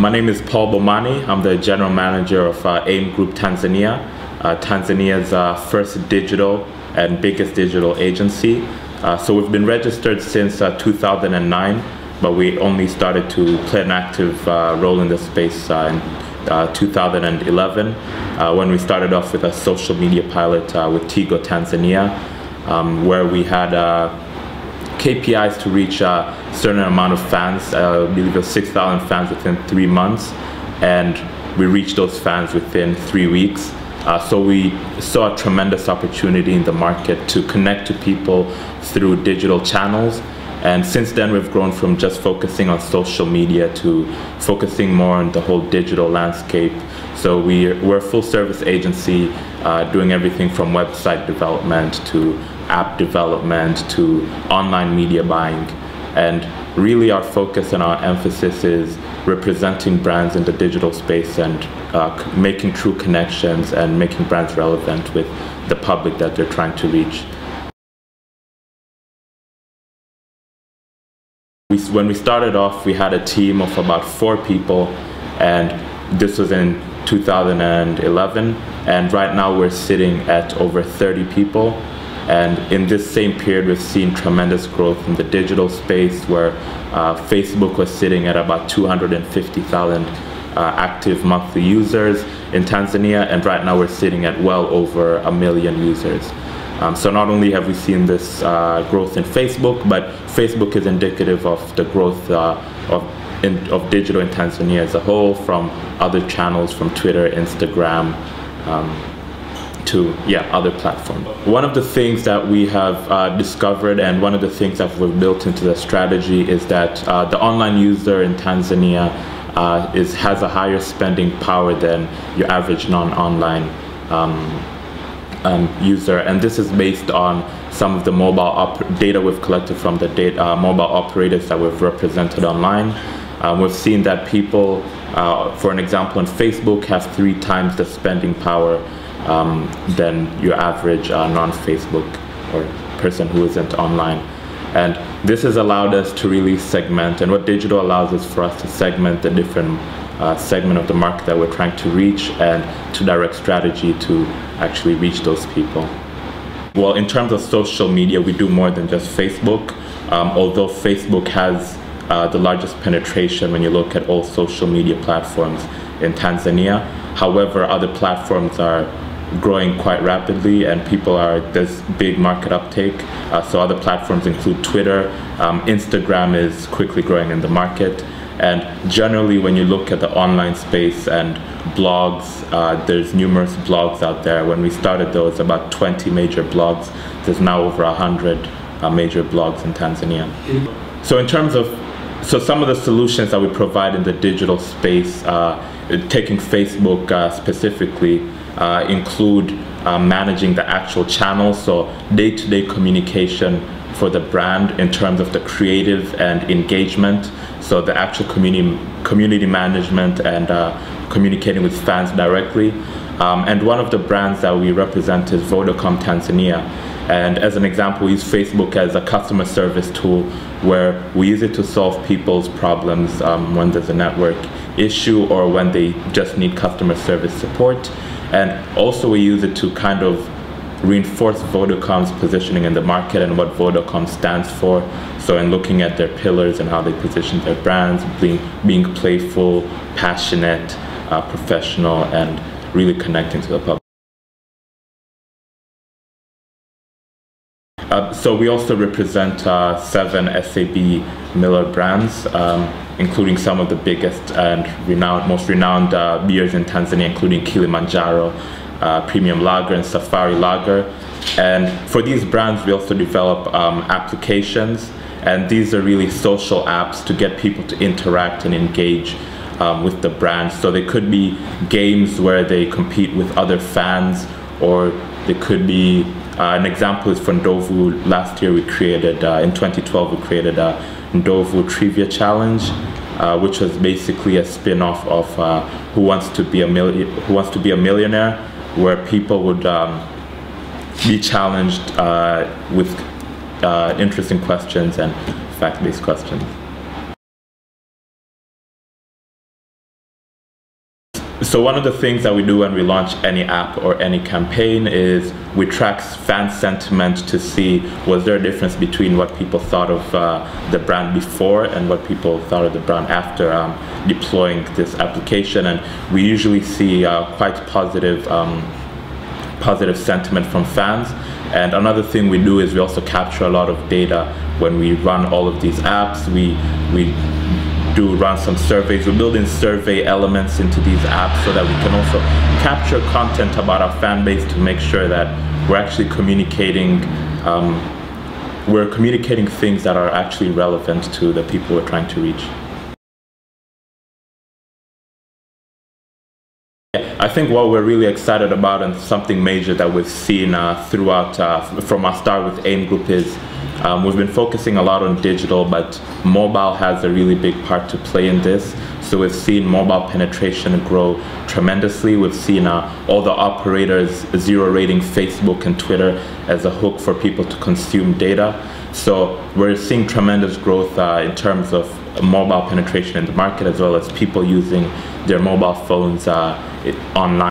My name is Paul Bomani. I'm the general manager of AIM Group Tanzania, Tanzania's first digital and biggest digital agency. So we've been registered since 2009, but we only started to play an active role in the space in 2011 when we started off with a social media pilot with Tigo Tanzania, where we had KPIs to reach a certain amount of fans. I believe it was 6,000 fans within 3 months, and we reached those fans within 3 weeks. So we saw a tremendous opportunity in the market to connect to people through digital channels. And since then, we've grown from just focusing on social media to focusing more on the whole digital landscape. So we're a full service agency doing everything from website development to app development to online media buying. And really our focus and our emphasis is representing brands in the digital space and making true connections and making brands relevant with the public that they're trying to reach. When we started off, we had a team of about 4 people, and this was in 2011, and right now we're sitting at over 30 people. And in this same period, we've seen tremendous growth in the digital space, where Facebook was sitting at about 250,000 active monthly users in Tanzania, and right now we're sitting at well over 1 million users. So not only have we seen this growth in Facebook, but Facebook is indicative of the growth of digital in Tanzania as a whole, from other channels, from Twitter, Instagram, to other platforms. One of the things that we have discovered, and one of the things that we've built into the strategy, is that the online user in Tanzania has a higher spending power than your average non-online user, and this is based on some of the mobile data we've collected from the mobile operators that we've represented online. We've seen that people, for an example, on Facebook have 3 times the spending power than your average non-Facebook or person who isn't online. And this has allowed us to really segment, and what digital allows us for us to segment the different segment of the market that we're trying to reach, and to direct strategy to actually reach those people. Well, in terms of social media, we do more than just Facebook, although Facebook has the largest penetration when you look at all social media platforms in Tanzania. However, other platforms are growing quite rapidly, and there's big market uptake. So other platforms include Twitter. Instagram is quickly growing in the market. And generally, when you look at the online space and blogs, there's numerous blogs out there. When we started, there was about 20 major blogs. There's now over 100 major blogs in Tanzania. So in terms of some of the solutions that we provide in the digital space, taking Facebook specifically, include managing the actual channels, so day-to-day communication for the brand in terms of the creative and engagement, so the actual community management and communicating with fans directly. And one of the brands that we represent is Vodacom Tanzania. And as an example, we use Facebook as a customer service tool, where we use it to solve people's problems when there's a network issue or when they just need customer service support. And also we use it to kind of reinforce Vodacom's positioning in the market and what Vodacom stands for. So in looking at their pillars and how they position their brands, being playful, passionate, professional, and really connecting to the public. So we also represent 7 SAB Miller brands, including some of the biggest and most renowned beers in Tanzania, including Kilimanjaro, Premium Lager, and Safari Lager. And for these brands, we also develop applications, and these are really social apps to get people to interact and engage with the brand. So they could be games where they compete with other fans, or they could be, an example is for Ndovu. Last year we created, in 2012, we created a Ndovu Trivia Challenge, which was basically a spin-off of Who Wants to Be a Millionaire, where people would be challenged with interesting questions and fact-based questions. So one of the things that we do when we launch any app or any campaign is we track fan sentiment to see was there a difference between what people thought of the brand before and what people thought of the brand after deploying this application, and we usually see quite positive sentiment from fans. And another thing we do is we also capture a lot of data when we run all of these apps. We do run some surveys. We build in survey elements into these apps so that we can also capture content about our fan base to make sure that we're actually communicating things that are actually relevant to the people we're trying to reach. I think what we're really excited about, and something major that we've seen throughout from our start with AIM Group, is we've been focusing a lot on digital, but mobile has a really big part to play in this. So we've seen mobile penetration grow tremendously. We've seen all the operators zero rating Facebook and Twitter as a hook for people to consume data. So we're seeing tremendous growth in terms of mobile penetration in the market, as well as people using their mobile phones online.